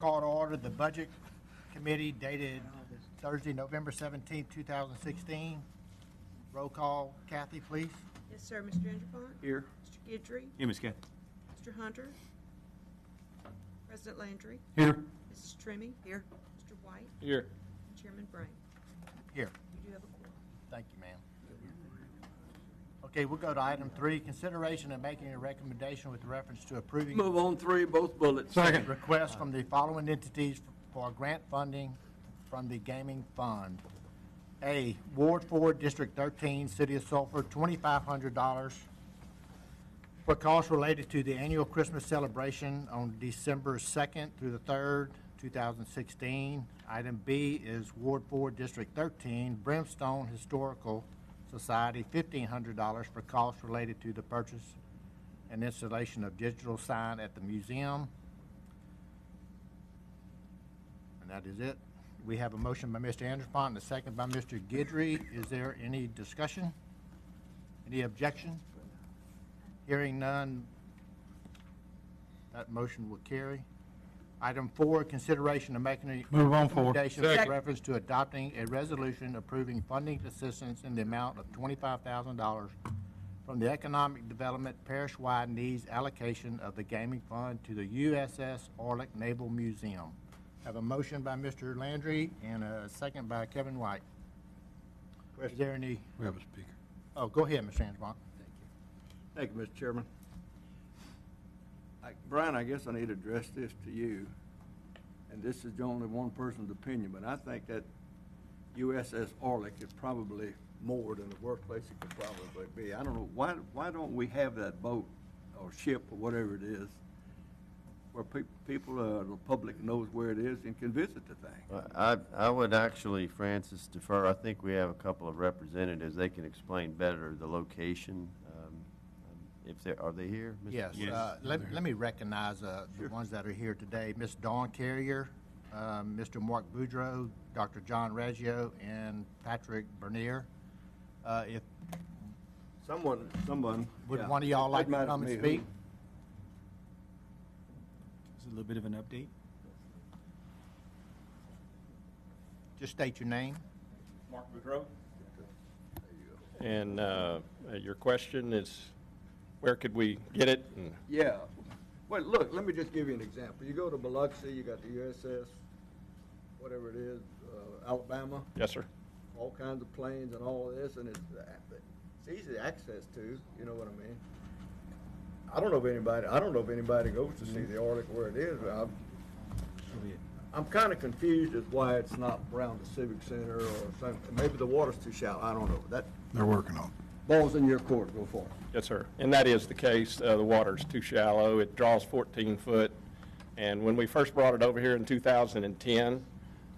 Call to order the Budget Committee dated Thursday, November 17th, 2016. Roll call. Kathy, please. Yes, sir. Mr. Engelbart? Here. Mr. Guidry? Here, Ms. Kathy. Mr. Hunter? President Landry? Here. Mrs. Trimmie? Here. Mr. White? Here. And Chairman Brain. Here. You do have a quorum. Thank you, ma'am. Okay, we'll go to item 3, consideration of making a recommendation with reference to approving Move on 3, both bullets. Second. requests from the following entities for grant funding from the gaming fund. A, Ward 4, District 13, City of Sulphur, $2,500 for costs related to the annual Christmas celebration on December 2nd through the 3rd, 2016. Item B is Ward 4, District 13, Brimstone Historical Society, $1,500 for costs related to the purchase and installation of digital sign at the museum. And that is it. We have a motion by Mr. Anderson and a second by Mr. Guidry. Is there any discussion? Any objection? Hearing none, that motion will carry. Item 4, consideration of making a Move on 4. recommendation with reference to adopting a resolution approving funding assistance in the amount of $25,000 from the Economic Development Parish-wide Needs Allocation of the Gaming Fund to the USS Orlick Naval Museum. Have a motion by Mr. Landry and a second by Kevin White. Is there any? We have a speaker. Oh, go ahead, Mr. Anderson. Thank you, Mr. Chairman. Brian, I guess I need to address this to you, and this is only one person's opinion, but I think that USS Orlick is probably more than the workplace it could probably be. I don't know, why don't we have that boat or ship or whatever it is where people, the public knows where it is and can visit the thing? I would actually, Francis, defer. I think we have a couple of representatives. They can explain better the location. Are they here? Mr. Yes. Let me recognize the ones that are here today. Ms. Dawn Carrier, Mr. Mark Boudreau, Dr. John Reggio, and Patrick Bernier. If Someone. Would yeah. one of y'all like to Doesn't matter come and me speak? This is a little bit of an update. Just state your name. Mark Boudreau. And your question is, where could we get it? And Yeah. Well, look, let me just give you an example. You go to Biloxi, you got the USS, whatever it is, Alabama, yes, sir. all kinds of planes and all of this, and it's easy to access to, you know what I mean? I don't know if anybody goes to see the Orlick where it is. I'm kind of confused as why it's not around the Civic Center or something. Maybe the water's too shallow. I don't know. That They're working on it. ball's in your court. Go for it. Yes, sir. And that is the case. The water's too shallow. It draws 14 foot. And when we first brought it over here in 2010,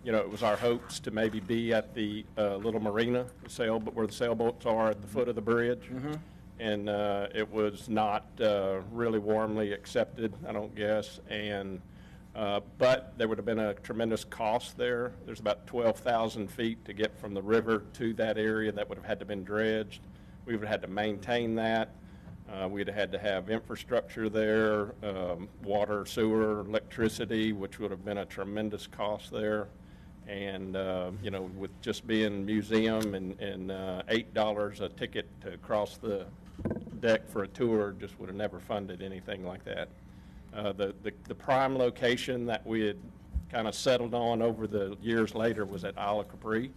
you know, it was our hopes to maybe be at the little marina, where the sailboats are at the foot of the bridge. Mm-hmm. And it was not really warmly accepted, I don't guess. And but there would have been a tremendous cost there. There's about 12,000 feet to get from the river to that area that would have had to been dredged. We would have had to maintain that. We'd have had to have infrastructure there, water, sewer, electricity, which would have been a tremendous cost there. And, you know, with just being museum and $8 a ticket to cross the deck for a tour, just would have never funded anything like that. The prime location that we had kind of settled on over the years later was at Isle of Capri,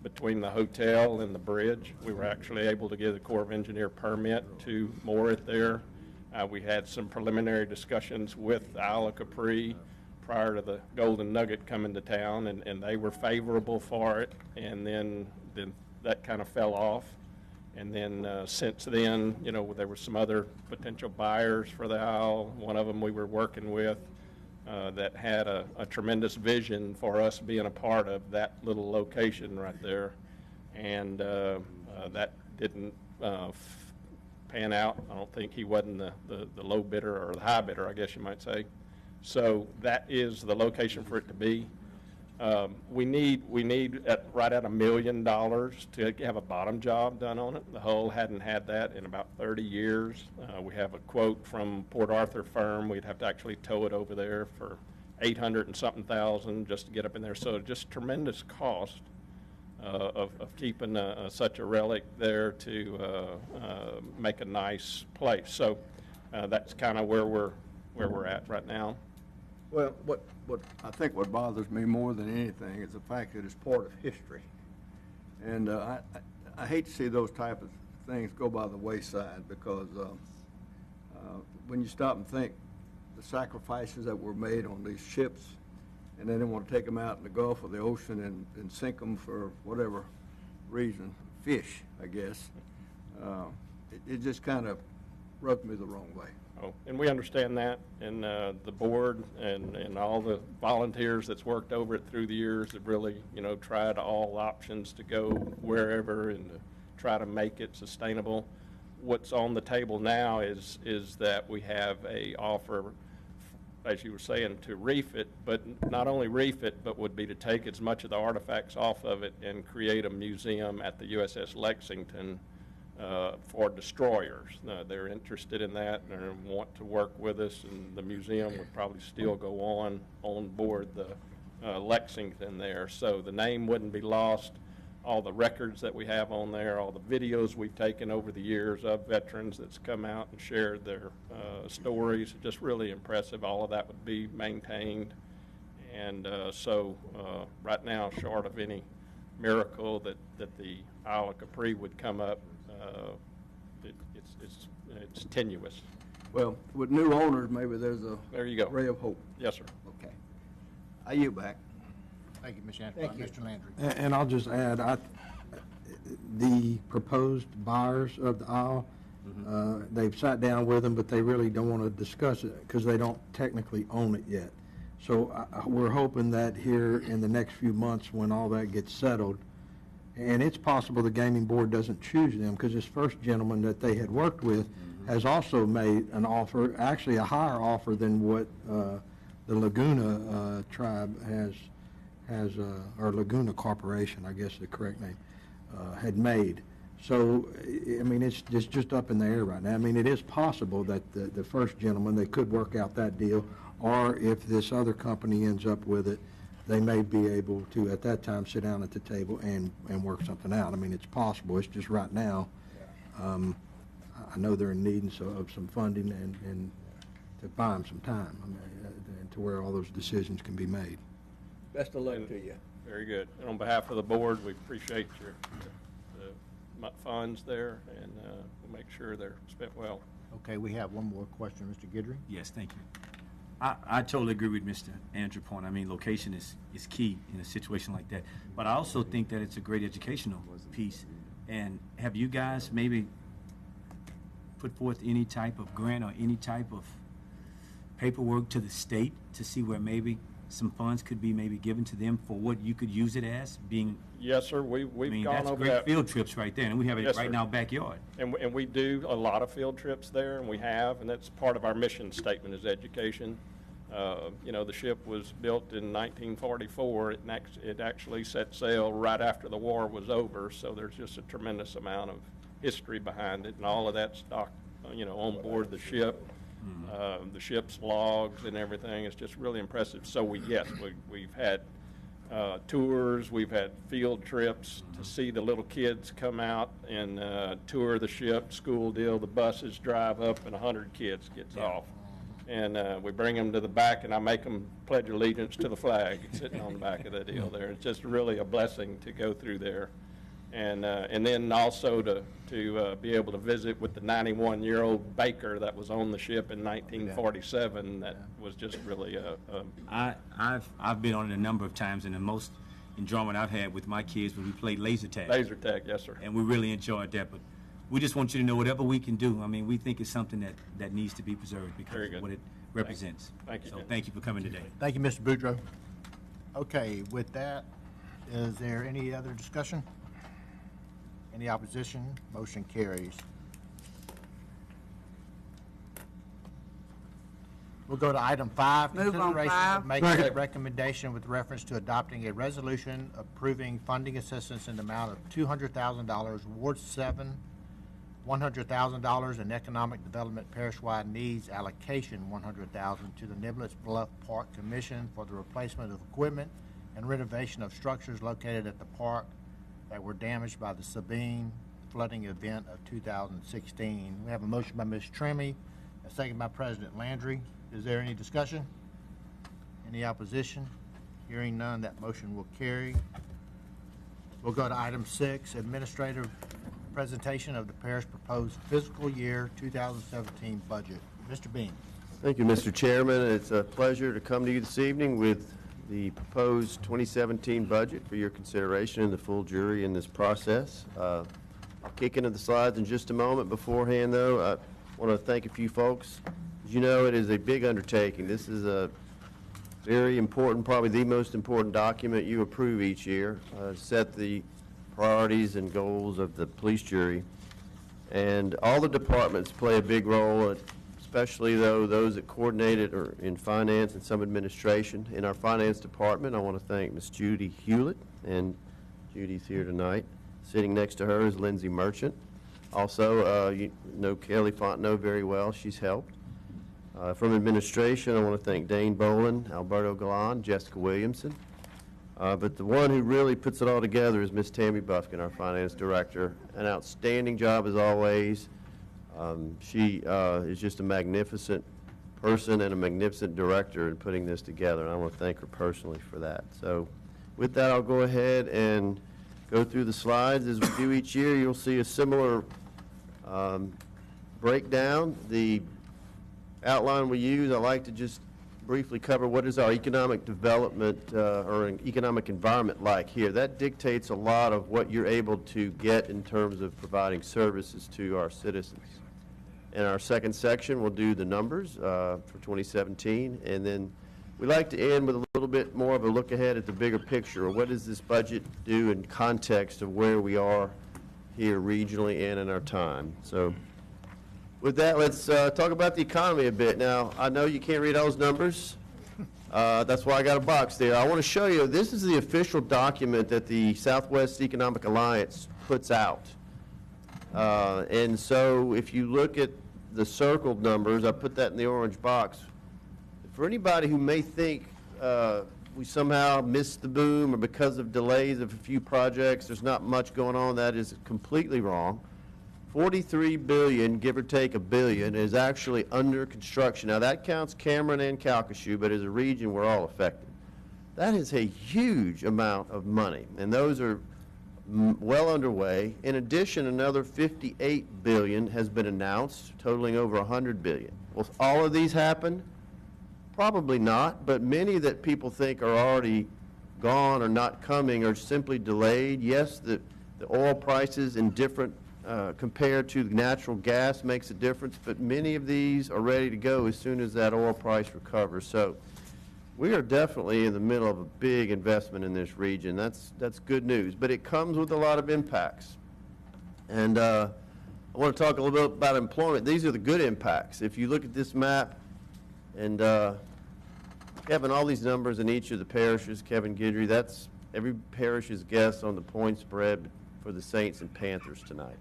between the hotel and the bridge. We were actually able to get a Corps of Engineer permit to moor it there. We had some preliminary discussions with Isle of Capri prior to the Golden Nugget coming to town, and they were favorable for it, and then that kind of fell off. And then since then, you know, there were some other potential buyers for the Isle. One of them we were working with that had a tremendous vision for us being a part of that little location right there. And that didn't pan out. I don't think he wasn't the low bidder or the high bidder, I guess you might say. So that is the location for it to be. We need right at $1 million to have a bottom job done on it. The hull hadn't had that in about 30 years. We have a quote from Port Arthur firm. We'd have to actually tow it over there for 800 and something thousand just to get up in there. So just tremendous cost of keeping such a relic there to make a nice place. So that's kind of where we're at right now. Well, what I think what bothers me more than anything is the fact that it's part of history. And I hate to see those type of things go by the wayside, because when you stop and think the sacrifices that were made on these ships, and then they want to take them out in the Gulf or the ocean and sink them for whatever reason, fish, I guess, it just kind of rubbed me the wrong way. Oh, and we understand that, and the board and all the volunteers that's worked over it through the years have really, tried all options to go wherever and to try to make it sustainable. What's on the table now is that we have a offer, as you were saying, to reef it, but not only reef it, but would be to take as much of the artifacts off of it and create a museum at the USS Lexington for destroyers. They're interested in that and want to work with us, and the museum would probably still go on board the Lexington there. So the name wouldn't be lost. All the records that we have on there, all the videos we've taken over the years of veterans that's come out and shared their stories, just really impressive. All of that would be maintained. And so right now, short of any miracle that the Isle of Capri would come up, it's tenuous. Well, with new owners, maybe there's a There you go. ray of hope. Yes, sir. Okay. I yield back. Thank you, Ms. Antipani. Mr. Landry. And I'll just add, the proposed buyers of the aisle, they've sat down with them, but they really don't want to discuss it because they don't technically own it yet. So we're hoping that here in the next few months, when all that gets settled, and it's possible the gaming board doesn't choose them, because this first gentleman that they had worked with has also made an offer, actually a higher offer than what the Laguna tribe has, or Laguna Corporation, I guess the correct name, had made. So, I mean, it's just up in the air right now. I mean, it is possible that the first gentleman, they could work out that deal, or if this other company ends up with it, they may be able to, at that time, sit down at the table and work something out. I mean, it's possible. It's just right now, I know they're in need of some funding and to buy them some time, I mean, and to where all those decisions can be made. Best of luck to you. Very good. And on behalf of the board, we appreciate the funds there, and we'll make sure they're spent well. Okay, we have one more question, Mr. Guidry. Yes, thank you. I totally agree with Mr. Andrew point. I mean, location is key in a situation like that. But I also think that it's a great educational piece. And have you guys maybe put forth any type of grant or any type of paperwork to the state to see where maybe some funds could be maybe given to them for what you could use it as, being, Yes, sir. We've I mean, gone that's over great that. field trips right there, and we have it Yes, right sir. in our backyard. And we do a lot of field trips there, and we have, and that's part of our mission statement is education. The ship was built in 1944. It actually set sail right after the war was over, so there's just a tremendous amount of history behind it, and all of that's on board the ship. The ship's logs and everything is just really impressive. So we've had tours, we've had field trips to see the little kids come out and tour the ship, school deal. The buses drive up and 100 kids gets off. And we bring them to the back, and I make them pledge allegiance to the flag sitting on the back of the deal there. It's just really a blessing to go through there. And then also to be able to visit with the 91-year-old baker that was on the ship in 1947. That was just really I've been on it a number of times, and the most enjoyment I've had with my kids when we played laser tag. laser tag. Yes, sir. And we really enjoyed that. But we just want you to know whatever we can do. I mean, we think it's something that needs to be preserved because Very of good. what it represents. Thank you, So Jim. thank you for coming today. Thank you, Mr. Boudreaux. Okay, with that, is there any other discussion? Any opposition? Motion carries. We'll go to item 5. Move on Consideration 5. of making a recommendation with reference to adopting a resolution approving funding assistance in the amount of $200,000, $100,000 in Economic Development Parish-wide Needs Allocation, $100,000 to the Niblets Bluff Park Commission for the replacement of equipment and renovation of structures located at the park that were damaged by the Sabine flooding event of 2016. We have a motion by Ms. Tremmy, a second by President Landry. Is there any discussion? Any opposition? Hearing none, that motion will carry. We'll go to item 6, administrative presentation of the parish proposed fiscal year 2017 budget. Mr. Bean. Thank you, Mr. Chairman. It's a pleasure to come to you this evening with the proposed 2017 budget for your consideration and the full jury in this process. I'll kick into the slides in just a moment. Beforehand, though, I want to thank a few folks. As you know, it is a big undertaking. This is a very important, probably the most important document you approve each year, set the priorities and goals of the police jury. And all the departments play a big role, especially though those that coordinate it are in finance and some administration. In our finance department, I want to thank Ms. Judy Hewlett, and Judy's here tonight. Sitting next to her is Lindsay Merchant. Also, you know Kelly Fontenot very well. She's helped. From administration, I want to thank Dane Boland, Alberto Galan, Jessica Williamson. But the one who really puts it all together is Ms. Tammy Buffkin, our finance director. An outstanding job as always. She is just a magnificent person and a magnificent director in putting this together, and I want to thank her personally for that. So with that, I'll go ahead and go through the slides. As we do each year, you'll see a similar breakdown. The outline we use, I like to just briefly cover what is our economic development or an economic environment like here. That dictates a lot of what you're able to get in terms of providing services to our citizens. In our second section, we'll do the numbers for 2017, and then we like to end with a little bit more of a look ahead at the bigger picture, or what does this budget do in context of where we are here regionally and in our time. So with that, let's talk about the economy a bit. Now, I know you can't read all those numbers. That's why I got a box there. I want to show you, this is the official document that the Southwest Economic Alliance puts out. And so if you look at the circled numbers, I put that in the orange box. For anybody who may think we somehow missed the boom or because of delays of a few projects, there's not much going on, that is completely wrong. 43 billion, give or take a billion, is actually under construction. Now that counts Cameron and Calcasieu, but as a region, we're all affected. That is a huge amount of money, and those are well underway. In addition, another 58 billion has been announced, totaling over 100 billion. Will all of these happen? Probably not, but many that people think are already gone or not coming are simply delayed. Yes, the oil prices in different compared to natural gas makes a difference, but many of these are ready to go as soon as that oil price recovers. So we are definitely in the middle of a big investment in this region. That's good news, but it comes with a lot of impacts. And I want to talk a little bit about employment. These are the good impacts. If you look at this map, and Kevin, all these numbers in each of the parishes, Kevin Guidry, that's every parish's guess on the point spread for the Saints and Panthers tonight.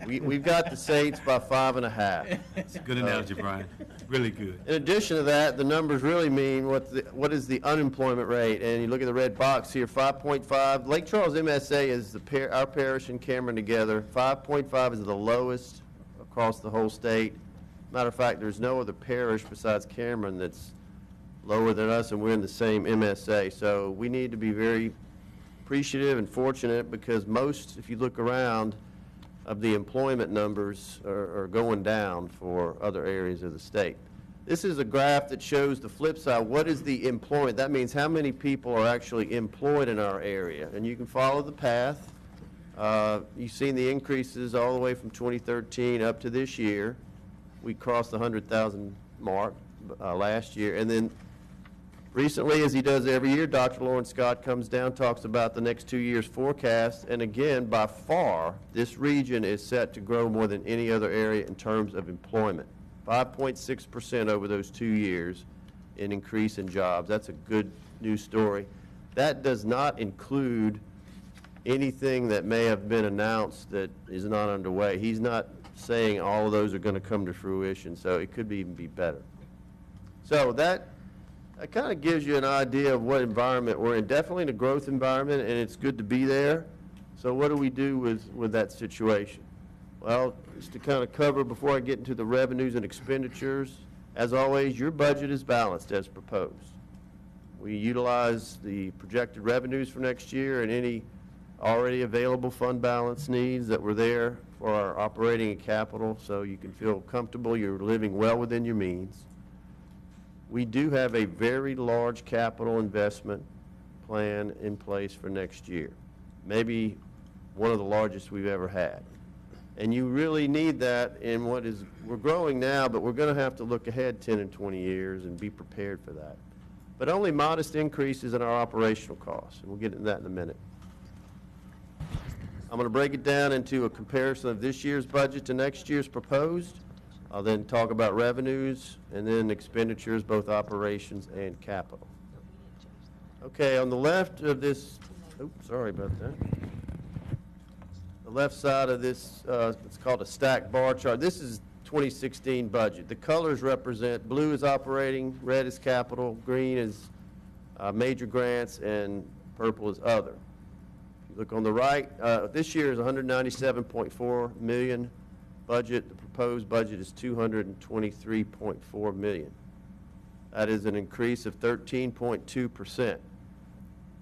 We've got the Saints by 5.5. It's a good analogy, Brian. Really good. In addition to that, the numbers really mean what is the unemployment rate, and you look at the red box here, 5.5. Lake Charles MSA is our parish and Cameron together. 5.5 is the lowest across the whole state. Matter of fact, there's no other parish besides Cameron that's lower than us, and we're in the same MSA. So we need to be very appreciative and fortunate, because most, if you look around, of the employment numbers are going down for other areas of the state. This is a graph that shows the flip side. What is the employment? That means how many people are actually employed in our area. And you can follow the path. You've seen the increases all the way from 2013 up to this year. We crossed the 100,000 mark last year. And then recently, as he does every year, Dr. Lawrence Scott comes down, talks about the next 2 years' forecast, and again, by far, this region is set to grow more than any other area in terms of employment. 5.6% over those 2 years in increase in jobs. That's a good news story. That does not include anything that may have been announced that is not underway. He's not saying all of those are going to come to fruition, so it could even be better. So that kind of gives you an idea of what environment we're in. Definitely in a growth environment, and it's good to be there. So what do we do with that situation? Well, just to kind of cover before I get into the revenues and expenditures, as always, your budget is balanced as proposed. We utilize the projected revenues for next year and any already available fund balance needs that were there for our operating and capital, so you can feel comfortable you're living well within your means. We do have a very large capital investment plan in place for next year, maybe one of the largest we've ever had. And you really need that in we're growing now, but we're going to have to look ahead 10 and 20 years and be prepared for that. But only modest increases in our operational costs, and we'll get into that in a minute. I'm going to break it down into a comparison of this year's budget to next year's proposed. I'll then talk about revenues and then expenditures, both operations and capital. Okay, on the left of this, oops, sorry about that. The left side of this, it's called a stacked bar chart. This is 2016 budget. The colors represent, blue is operating, red is capital, green is major grants, and purple is other. If you look on the right, this year is $197.4 million budget. The proposed budget is $223.4 million. That is an increase of 13.2%.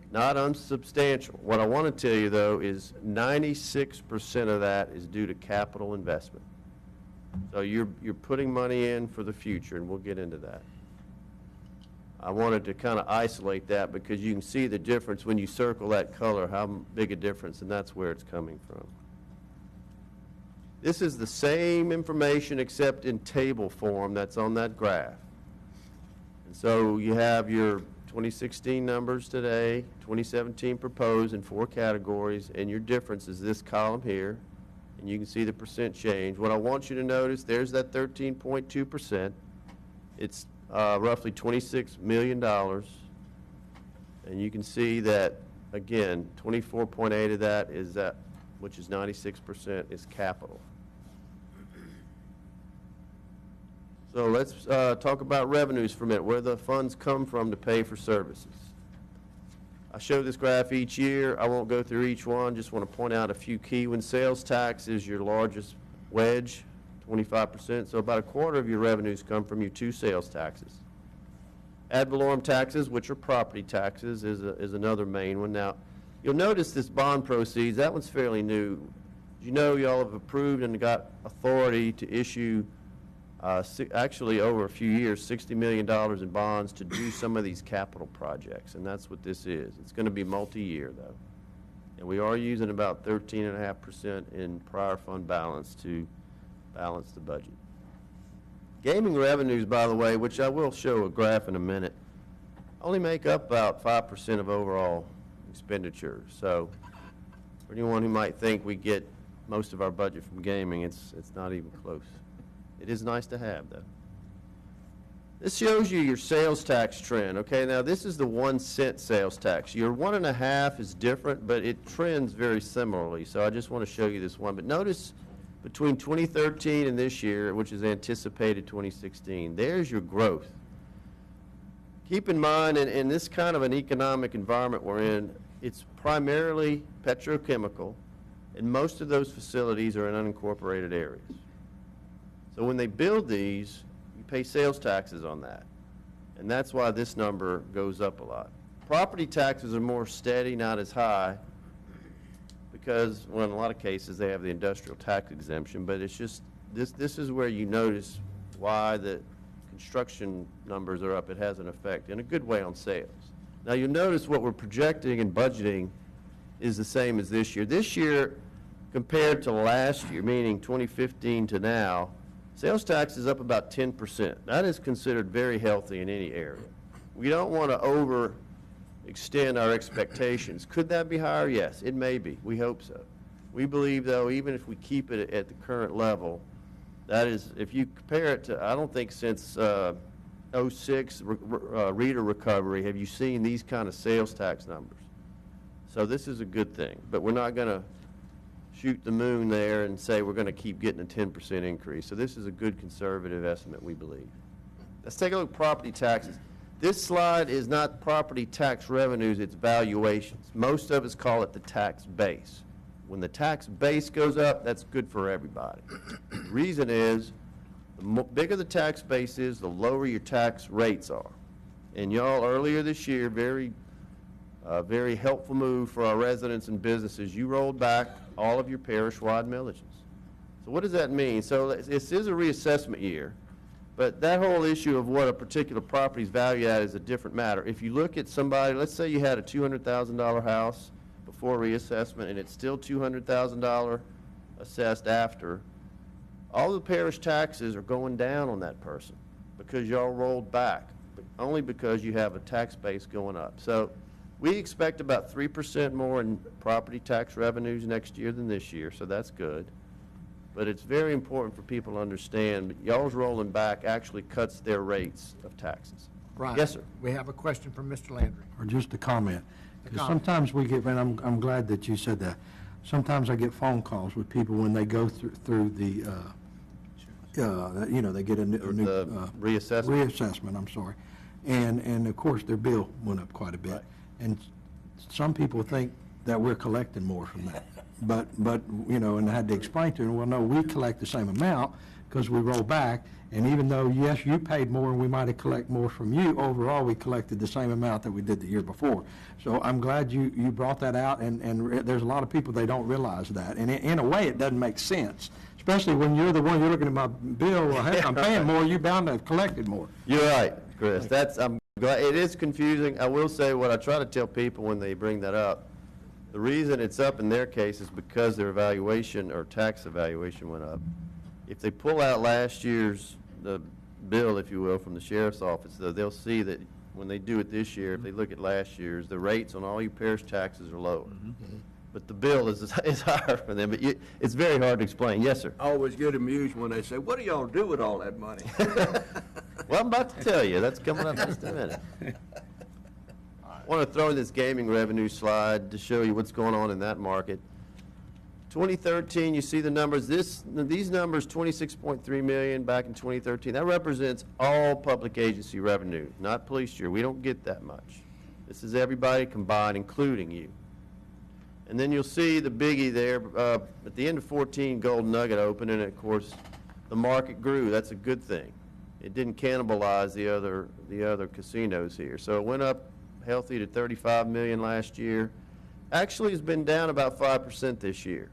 Not unsubstantial. What I want to tell you, though, is 96% of that is due to capital investment. So you're putting money in for the future, and we'll get into that. I wanted to kind of isolate that because you can see the difference when you circle that color, how big a difference, and that's where it's coming from. This is the same information except in table form that's on that graph. And so you have your 2016 numbers today, 2017 proposed in 4 categories, and your difference is this column here, and you can see the percent change. What I want you to notice, there's that 13.2%. It's roughly $26 million, and you can see that, again, 24.8 of that is that, which is 96%, is capital. So let's talk about revenues for a minute, where the funds come from to pay for services. I show this graph each year. I won't go through each one, just want to point out a few key ones. Sales tax is your largest wedge, 25%, so about a quarter of your revenues come from your 2 sales taxes. Ad valorem taxes, which are property taxes, is another main one. Now, you'll notice this bond proceeds, that one's fairly new. You know, y'all have approved and got authority to issue actually over a few years, $60 million in bonds to do some of these capital projects, and that's what this is. It's going to be multi-year, though. And we are using about 13.5% in prior fund balance to balance the budget. Gaming revenues, by the way, which I will show a graph in a minute, only make up about 5% of overall expenditures. So for anyone who might think we get most of our budget from gaming, it's not even close. It is nice to have, though. This shows you your sales tax trend. Okay, now this is the 1 cent sales tax. Your 1.5 is different, but it trends very similarly. So I just want to show you this one. But notice between 2013 and this year, which is anticipated 2016, there's your growth. Keep in mind, in this kind of an economic environment we're in, it's primarily petrochemical, and most of those facilities are in unincorporated areas. So when they build these, you pay sales taxes on that. And that's why this number goes up a lot. Property taxes are more steady, not as high, because, well, in a lot of cases, they have the industrial tax exemption, but it's just, this is where you notice why the construction numbers are up. It has an effect in a good way on sales. Now, you'll notice what we're projecting and budgeting is the same as this year. This year, compared to last year, meaning 2015 to now, sales tax is up about 10%. That is considered very healthy in any area. We don't want to overextend our expectations. Could that be higher? Yes, it may be. We hope so. We believe, though, even if we keep it at the current level, that is, if you compare it to, I don't think since 06 Rita recovery have you seen these kind of sales tax numbers. So this is a good thing, but we're not going to shoot the moon there and say we're going to keep getting a 10% increase. So this is a good conservative estimate, we believe. Let's take a look at property taxes. This slide is not property tax revenues, it's valuations. Most of us call it the tax base. When the tax base goes up, that's good for everybody. The reason is, the bigger the tax base is, the lower your tax rates are. And y'all, earlier this year, very helpful move for our residents and businesses, you rolled back all of your parish-wide millages. So what does that mean? So this is a reassessment year, but that whole issue of what a particular property is valued at is a different matter. If you look at somebody, let's say you had a $200,000 house before reassessment and it's still $200,000 assessed after, all the parish taxes are going down on that person because y'all rolled back, but only because you have a tax base going up. So we expect about 3% more in property tax revenues next year than this year, so that's good. But it's very important for people to understand that y'all's rolling back actually cuts their rates of taxes. Brian? Yes, sir. We have a question from Mr. Landry. Or just a comment. A 'Cause comment. sometimes we get, and I'm glad that you said that. Sometimes I get phone calls with people when they go through the, they get a new, The reassessment. reassessment, I'm sorry. And of course, their bill went up quite a bit. Right. And some people think that we're collecting more from that. But, and I had to explain to them, well, no, we collect the same amount because we roll back. And even though, yes, you paid more and we might have collected more from you, overall, we collected the same amount that we did the year before. So I'm glad you brought that out, and there's a lot of people, they don't realize that. And in a way, it doesn't make sense, especially when you're the one, you're looking at my bill, well, heck, I'm paying more, you're bound to have collected more. You're right, Chris. I'm glad, it is confusing. I will say what I try to tell people when they bring that up, the reason it's up in their case is because their evaluation or tax evaluation went up. If they pull out last year's, the bill, if you will, from the sheriff's office, though, they'll see that when they do it this year, if they look at last year's, the rates on all your parish taxes are lower. But the bill is higher for them, but it's very hard to explain. Yes, sir. I always get amused when they say, what do y'all do with all that money? Well, I'm about to tell you. That's coming up in just a minute. I want to throw in this gaming revenue slide to show you what's going on in that market. 2013, you see the numbers. These numbers, 26.3 million back in 2013, that represents all public agency revenue, not police year. We don't get that much. This is everybody combined, including you. And then you'll see the biggie there. At the end of 14, Golden Nugget opened, and of course, the market grew. That's a good thing. It didn't cannibalize the other casinos here. So it went up healthy to 35 million last year. Actually, it's been down about 5% this year.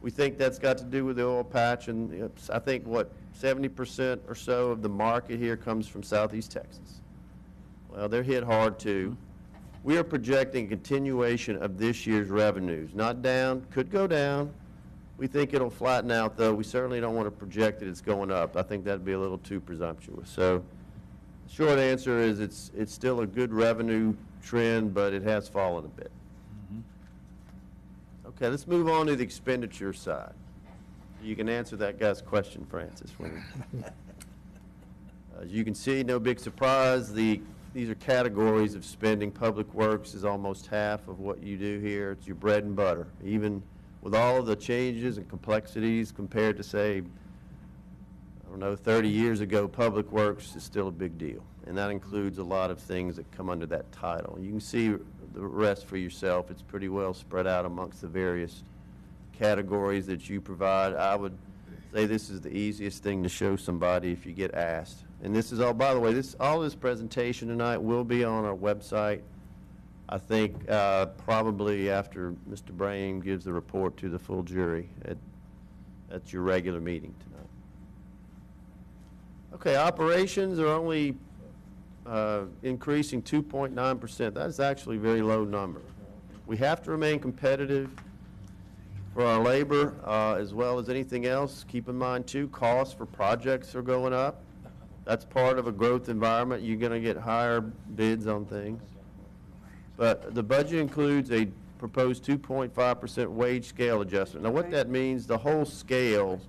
We think that's got to do with the oil patch, and I think, 70% or so of the market here comes from Southeast Texas. Well, they're hit hard too. We are projecting a continuation of this year's revenues, not down, could go down. We think it'll flatten out, though. We certainly don't want to project that it's going up. I think that'd be a little too presumptuous. So, short answer is it's still a good revenue trend, but it has fallen a bit. Okay, let's move on to the expenditure side. You can answer that guy's question, Francis. As you can see, no big surprise, these are categories of spending. Public Works is almost half of what you do here. It's your bread and butter. Even with all of the changes and complexities compared to, say, I don't know, 30 years ago, Public Works is still a big deal. And that includes a lot of things that come under that title. You can see the rest for yourself. It's pretty well spread out amongst the various categories that you provide. I would say this is the easiest thing to show somebody if you get asked. And this is all, by the way, all this presentation tonight will be on our website. I think probably after Mr. Brame gives the report to the full jury at your regular meeting tonight. Okay, operations are only increasing 2.9%. That is actually a very low number. We have to remain competitive for our labor as well as anything else. Keep in mind, too, costs for projects are going up. That's part of a growth environment. You're going to get higher bids on things. But the budget includes a proposed 2.5% wage scale adjustment. Now, what that means, the whole scale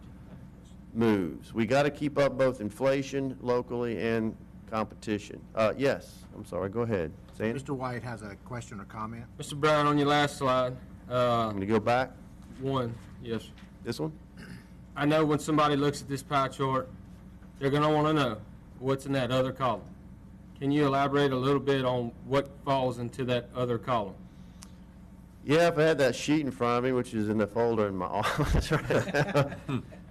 moves. We got to keep up both inflation locally and competition. Yes, I'm sorry, go ahead. Sandy, Mr. White has a question or comment. Mr. Brown, on your last slide, I'm going to go back. one, yes. This one? I know when somebody looks at this pie chart, they're going to want to know what's in that other column. Can you elaborate a little bit on what falls into that other column? Yeah, if I had that sheet in front of me, which is in the folder in my office right now.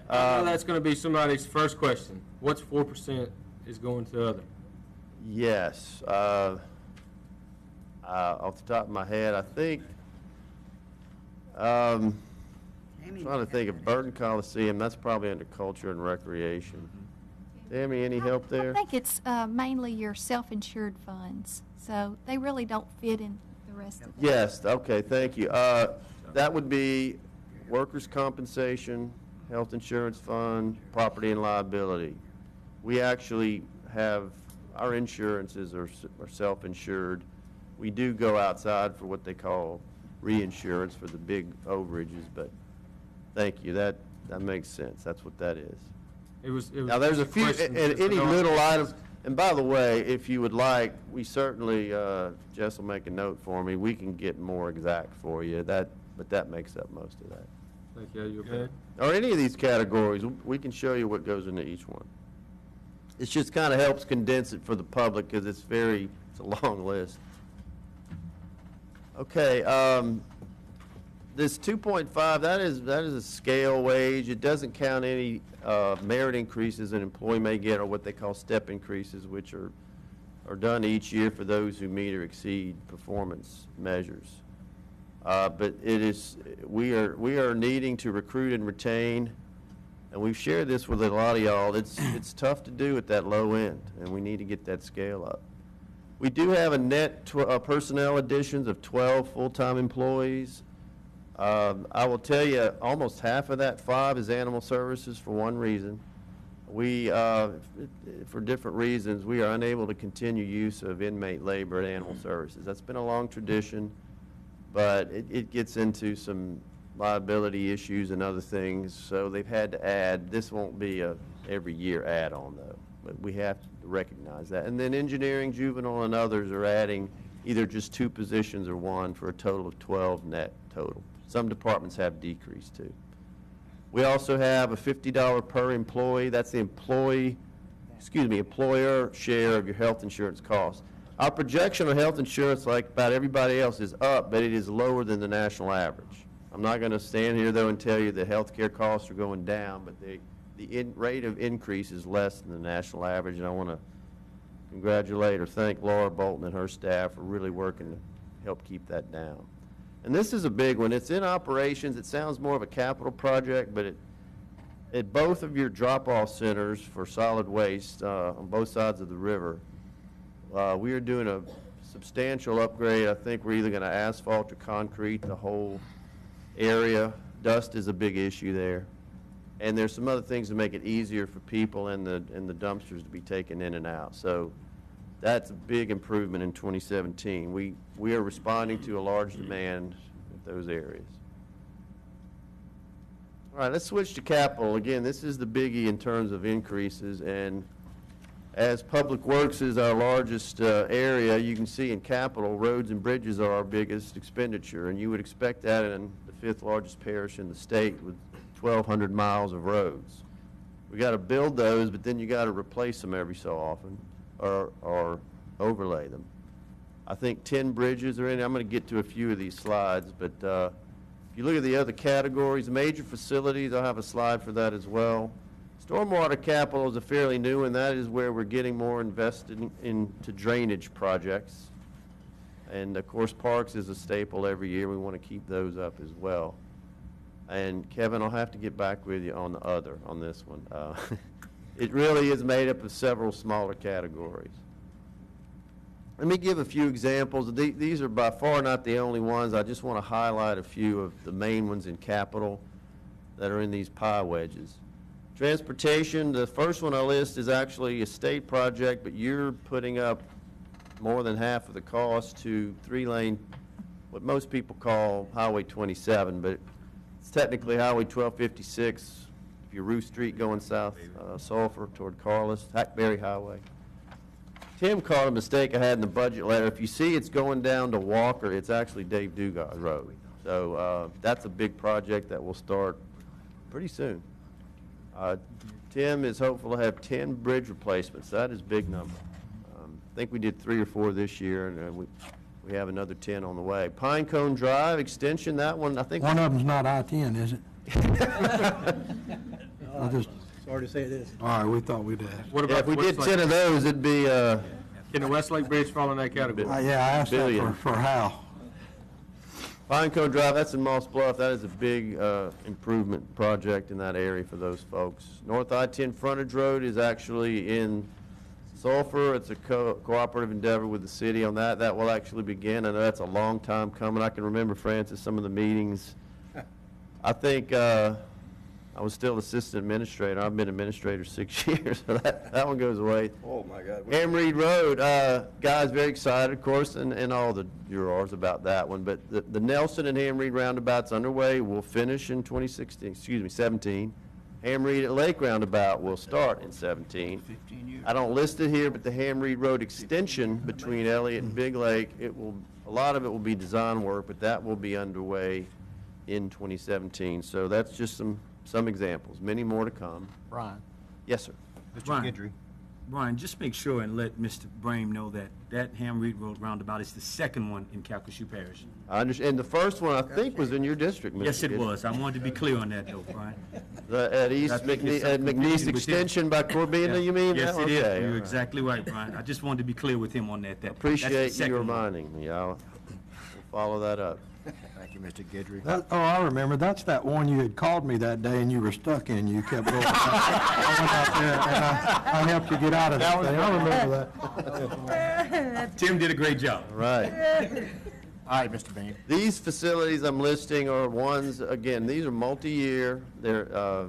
I know that's going to be somebody's first question. What's 4% is going to other? Yes. Off the top of my head, I think, I'm trying to think of Burton Coliseum, that's probably under culture and recreation. Tammy, any help there? I think it's mainly your self-insured funds, so they really don't fit in the rest of it. Yes, okay, thank you. That would be workers' compensation, health insurance fund, property and liability. We actually have, our insurances are self-insured. We do go outside for what they call reinsurance for the big overages, but thank you, that makes sense. That's what that is. It was Now, there's a few, question and just any to know. little items, and by the way, if you would like, we certainly, Jess will make a note for me, we can get more exact for you, but that makes up most of that. Thank you. You okay? Or any of these categories, we can show you what goes into each one. It just kind of helps condense it for the public, because it's a long list. Okay, this 2.5, that is a scale wage. It doesn't count any merit increases an employee may get, or what they call step increases, which are done each year for those who meet or exceed performance measures. But we are needing to recruit and retain, and we've shared this with a lot of y'all. It's tough to do at that low end, and we need to get that scale up. We do have a net personnel additions of 12 full-time employees. I will tell you, almost half of that 5 is animal services for one reason. We, for different reasons, we are unable to continue use of inmate labor at animal services. That's been a long tradition, but it gets into some liability issues and other things, so they've had to add. This won't be a every year add-on, though, but we have to recognize that. And then engineering, juvenile, and others are adding either just 2 positions or 1 for a total of 12 net total. Some departments have decreased too. We also have a $50 per employee. That's the employer share of your health insurance costs. Our projection on health insurance, like about everybody else, is up, but it is lower than the national average. I'm not going to stand here, though, and tell you that health care costs are going down, but the rate of increase is less than the national average, and I want to congratulate or thank Laura Bolton and her staff for really working to help keep that down. And this is a big one. It's in operations. It sounds more of a capital project, but at both of your drop-off centers for solid waste on both sides of the river, we are doing a substantial upgrade. I think we're either going to asphalt or concrete the whole area. Dust is a big issue there. And there's some other things to make it easier for people and the dumpsters to be taken in and out. So that's a big improvement in 2017. We are responding to a large demand in those areas. All right, let's switch to capital. Again, this is the biggie in terms of increases, and as Public Works is our largest area, you can see in capital, roads and bridges are our biggest expenditure, and you would expect that in the 5th largest parish in the state with 1,200 miles of roads. We got to build those, but then you got to replace them every so often, or overlay them. I think 10 bridges are in. I'm going to get to a few of these slides, but if you look at the other categories, major facilities, I'll have a slide for that as well. Stormwater capital is a fairly new, and that is where we're getting more invested into drainage projects. And of course, parks is a staple every year. We want to keep those up as well. And Kevin, I'll have to get back with you on this one. It really is made up of several smaller categories. Let me give a few examples. These are by far not the only ones. I just want to highlight a few of the main ones in capital that are in these pie wedges. Transportation, the first one I list is actually a state project, but you're putting up more than half of the cost to 3-lane, what most people call Highway 27, but it's technically Highway 1256, if you're Ruth Street going south, Sulphur toward Carlos, Hackberry Highway. Tim caught a mistake I had in the budget letter. If you see it's going down to Walker, it's actually Dave Dugas Road. So that's a big project that will start pretty soon. Tim is hopeful to have 10 bridge replacements. That is a big number. I think we did 3 or 4 this year, and we have another 10 on the way. Pinecone Drive extension, that one, I think. One of them's not I-10, is it? I just, Sorry to say it is. all right, we thought we'd ask. What Yeah, about if we the did Westlake? 10 of those, it'd be, Can the Westlake Bridge fall in that category? Yeah, I asked that Billion. for Hal. Pinecone Drive, that's in Moss Bluff. That is a big improvement project in that area for those folks. North I-10 frontage road is actually in Sulphur. It's a cooperative endeavor with the city on that. That will actually begin. I know that's a long time coming. I can remember, Francis, some of the meetings. I think I was still assistant administrator. I've been administrator 6 years, so that one goes away. Oh, my God. Ham Reed Road, guys, very excited, of course, and all the jurors about that one. But the Nelson and Ham Reed roundabouts underway will finish in 17. Ham Reed at Lake Roundabout will start in 17. I don't list it here, but the Ham Reed Road extension between Elliott and Big Lake, a lot of it will be design work, but that will be underway in 2017. So that's just some examples, many more to come. Brian, Yes, sir. Mr. Brian. Guidry. Brian, just make sure and let Mr. Brame know that Ham Reed Road roundabout is the second one in Calcasieu Parish. I understand. And the first one, I think, was in your district, Mr. Yes, it Gibbs. was. I wanted to be clear on that, though, Brian. At East I think McNeese, it's at some McNeese confusion with Extension by Corbina, you mean? Yes, That- it is. okay, all You're right. exactly right, Brian. I just wanted to be clear with him on that. That's the Appreciate you second one. reminding me. We'll follow that up. Thank you, Mr. Guidry. Oh, I remember, that's that one you had called me that day and you were stuck in, you kept going. I went out there and I helped you get out of that thing, I remember that. Tim did a great job. Right. All right, Mr. Bean. These facilities I'm listing are ones, again, these are multi-year. They're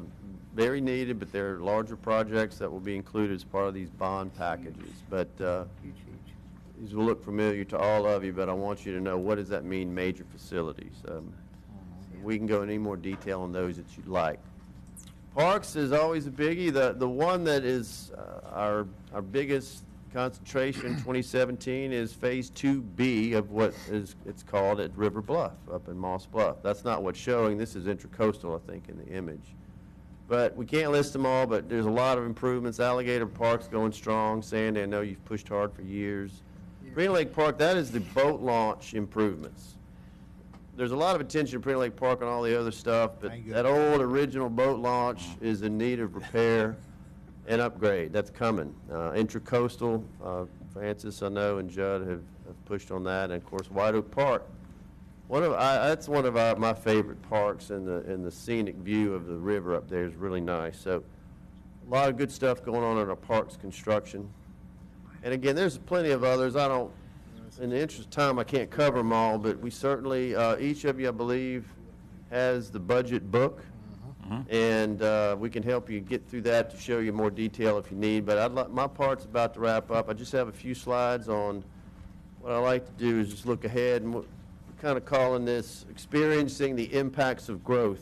very needed, but they're larger projects that will be included as part of these bond packages. But these will look familiar to all of you, but I want you to know, what does that mean, major facilities? We can go into any more detail on those that you'd like. Parks is always a biggie. The one that is our biggest concentration in 2017 is Phase 2B of what it's called at River Bluff, up in Moss Bluff. That's not what's showing. This is Intracoastal, I think, in the image. But we can't list them all, but there's a lot of improvements. Alligator Park's going strong. Sandy, I know you've pushed hard for years. Green Lake Park, that is the boat launch improvements. There's a lot of attention to Green Lake Park and all the other stuff, but Thank you. that old original boat launch is in need of repair and upgrade. That's coming. Intracoastal, Francis, I know, and Judd have pushed on that, and of course, White Oak Park. That's one of my favorite parks, and the scenic view of the river up there is really nice. So, a lot of good stuff going on in our parks construction. And again, there's plenty of others. In the interest of time, I can't cover them all, but we certainly, each of you, I believe, has the budget book. And we can help you get through that to show you more detail if you need. But my part's about to wrap up. I just have a few slides on what I like to do is just look ahead, and we're kind of calling this experiencing the impacts of growth.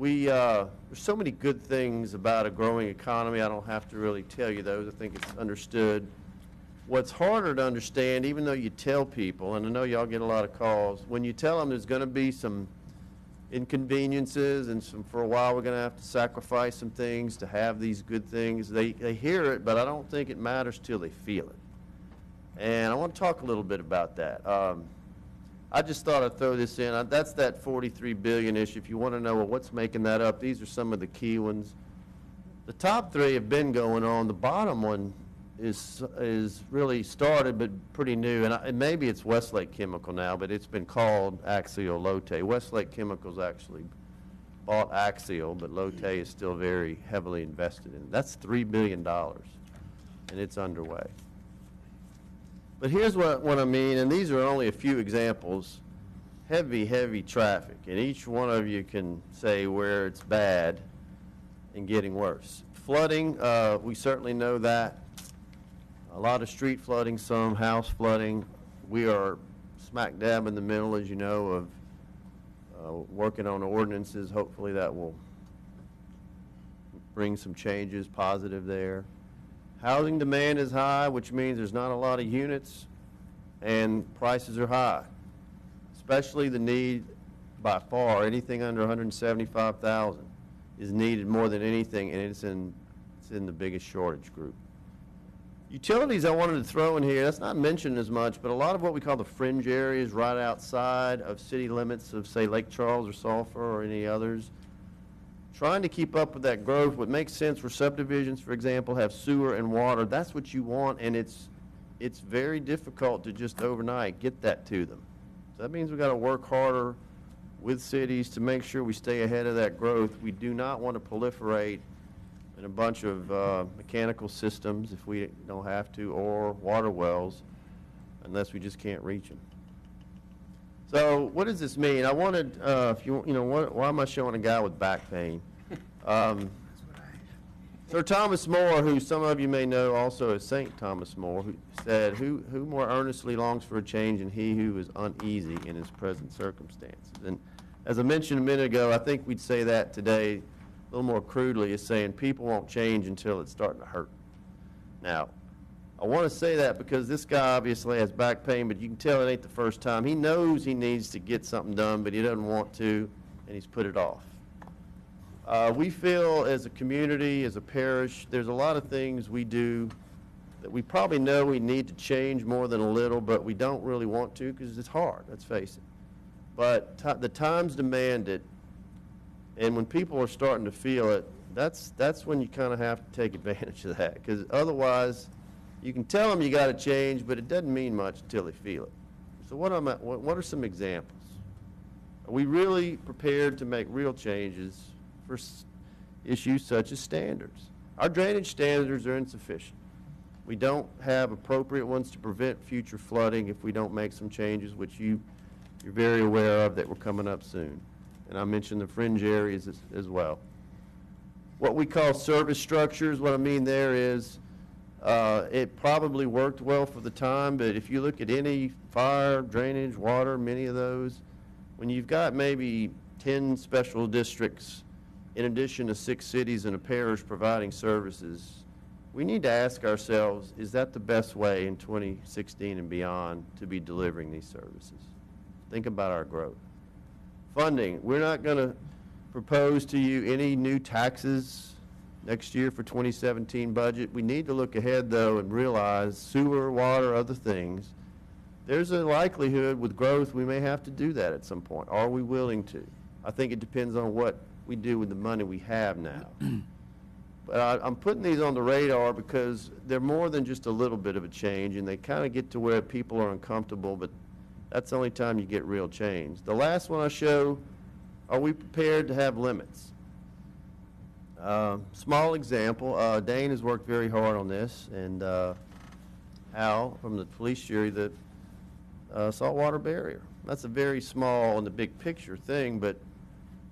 There's so many good things about a growing economy. I don't have to really tell you those. I think it's understood. What's harder to understand, even though you tell people, and I know y'all get a lot of calls, when you tell them there's going to be some inconveniences and for a while we're going to have to sacrifice some things to have these good things, they hear it, but I don't think it matters till they feel it. And I want to talk a little bit about that. I just thought I'd throw this in. That's that $43 billion-ish. If you want to know, well, what's making that up, these are some of the key ones. The top three have been going on. The bottom one is really started, but pretty new. And maybe it's Westlake Chemical now, but it's been called Axial Lotte. Westlake Chemicals actually bought Axial, but Lotte is still very heavily invested in it. That's $3 billion, and it's underway. But here's what I mean, and these are only a few examples. Heavy traffic, and each one of you can say where it's bad and getting worse. Flooding, we certainly know that. A lot of street flooding, some house flooding. We are smack dab in the middle, as you know, of working on ordinances. Hopefully that will bring some changes positive there. Housing demand is high, which means there's not a lot of units, and prices are high. Especially the need, by far, anything under 175,000 is needed more than anything, and it's in the biggest shortage group. Utilities I wanted to throw in here, that's not mentioned as much, but a lot of what we call the fringe areas right outside of city limits of, say, Lake Charles or Sulphur or any others, trying to keep up with that growth. What makes sense for subdivisions, for example, have sewer and water. That's what you want, and it's very difficult to just overnight get that to them. So that means we've got to work harder with cities to make sure we stay ahead of that growth. We do not want to proliferate in a bunch of mechanical systems if we don't have to, or water wells, unless we just can't reach them. So what does this mean? I wanted, if you know, why am I showing a guy with back pain? Sir Thomas More, who some of you may know also as St. Thomas More, who said, who more earnestly longs for a change than he who is uneasy in his present circumstances? And as I mentioned a minute ago, I think we'd say that today a little more crudely, is saying people won't change until it's starting to hurt. Now, I want to say that because this guy obviously has back pain, but you can tell it ain't the first time. He knows he needs to get something done, but he doesn't want to, and he's put it off. We feel as a community, as a parish, there's a lot of things we do that we probably know we need to change more than a little, but we don't really want to because it's hard, let's face it. But the times demand it, and when people are starting to feel it, that's when you kind of have to take advantage of that, because otherwise you can tell them you got to change, but it doesn't mean much until they feel it. So what are some examples? Are we really prepared to make real changes for issues such as standards? Our drainage standards are insufficient. We don't have appropriate ones to prevent future flooding if we don't make some changes, which you're very aware of that we're coming up soon. And I mentioned the fringe areas as well. What we call service structures, what I mean there is, it probably worked well for the time, but if you look at any fire, drainage, water, many of those, when you've got maybe 10 special districts in addition to 6 cities and a parish providing services, we need to ask ourselves, is that the best way in 2016 and beyond to be delivering these services? Think about our growth. Funding, we're not going to propose to you any new taxes next year for 2017 budget. We need to look ahead, though, and realize sewer, water, other things. There's a likelihood with growth we may have to do that at some point. Are we willing to? I think it depends on what we do with the money we have now. But I'm putting these on the radar because they're more than just a little bit of a change, and they kind of get to where people are uncomfortable, but that's the only time you get real change. The last one I show, are we prepared to have limits? Small example, Dane has worked very hard on this, and Al from the police jury, the saltwater barrier. That's a very small in the big picture thing, but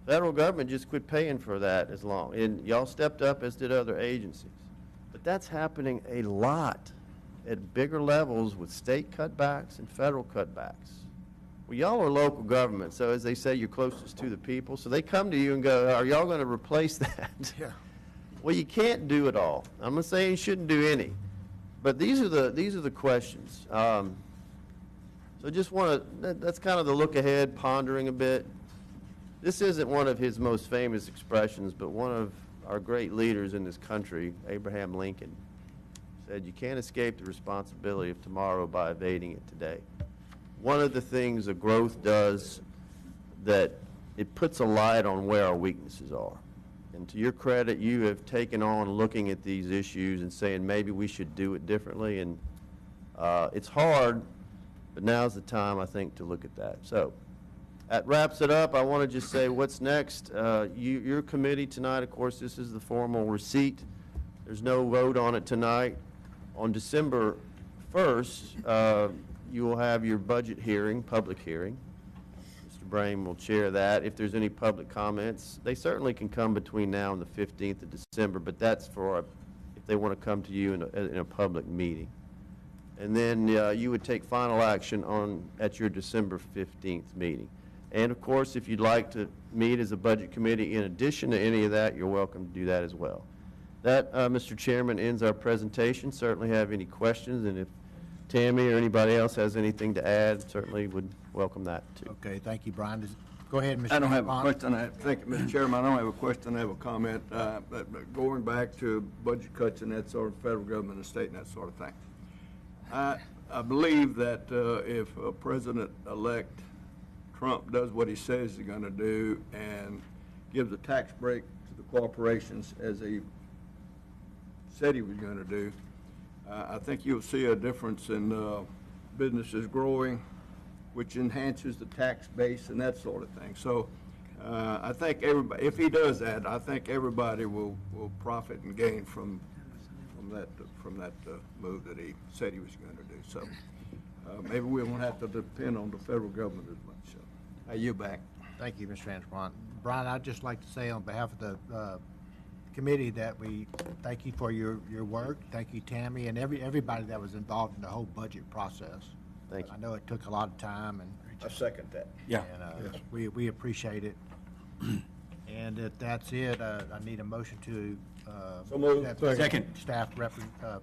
federal government just quit paying for that as long, and y'all stepped up as did other agencies. But that's happening a lot at bigger levels with state cutbacks and federal cutbacks. Well, y'all are local government, so as they say, you're closest to the people. So they come to you and go, are y'all going to replace that? Yeah. Well, you can't do it all. I'm not saying you shouldn't do any, but these are the questions. So just want to, that's kind of the look ahead, pondering a bit. This isn't one of his most famous expressions, but one of our great leaders in this country, Abraham Lincoln, said, you can't escape the responsibility of tomorrow by evading it today. One of the things a growth does that it puts a light on where our weaknesses are. And to your credit, you have taken on looking at these issues and saying maybe we should do it differently. And it's hard, but now's the time, I think, to look at that. So that wraps it up. I want to just say what's next. Your committee tonight, of course, this is the formal receipt. There's no vote on it tonight. On December 1st, you will have your budget hearing, public hearing. Mr. Brame will chair that. If there's any public comments, they certainly can come between now and the 15th of December, but that's for if they want to come to you in a public meeting. And then you would take final action at your December 15th meeting. And of course, if you'd like to meet as a budget committee in addition to any of that, you're welcome to do that as well. That, Mr. Chairman, ends our presentation. Certainly have any questions, and if Tammy or anybody else has anything to add, certainly would welcome that, too. Okay, thank you, Brian. Go ahead, Mr. I don't have a Bond. question. Thank you, Mr. Chairman. I don't have a question. I have a comment. But going back to budget cuts and that sort of federal government and state and that sort of thing. I believe that if President-elect Trump does what he says he's going to do and gives a tax break to the corporations as he said he was going to do, I think you'll see a difference in businesses growing, which enhances the tax base and that sort of thing. So I think everybody, if he does that, I think everybody will profit and gain from that move that he said he was going to do. So maybe we won't have to depend on the federal government as much. So I yield back. Thank you, Mr. Antoine. Brian, I'd just like to say on behalf of the committee that we thank you for your work. Thank you, Tammy, and everybody that was involved in the whole budget process. Thank you. I know it took a lot of time, and I second that. Yeah. we appreciate it. And if that's it, I need a motion to So moved. that Second. staff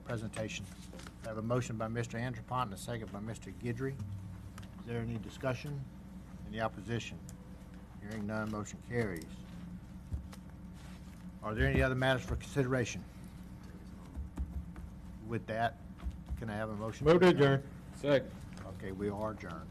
presentation. I have a motion by Mr. Angelpont and a second by Mr. Guidry. Is there any discussion? Any opposition? Hearing none, motion carries. Are there any other matters for consideration? With that, can I have a motion? Move to adjourn. Second. Okay, we are adjourned.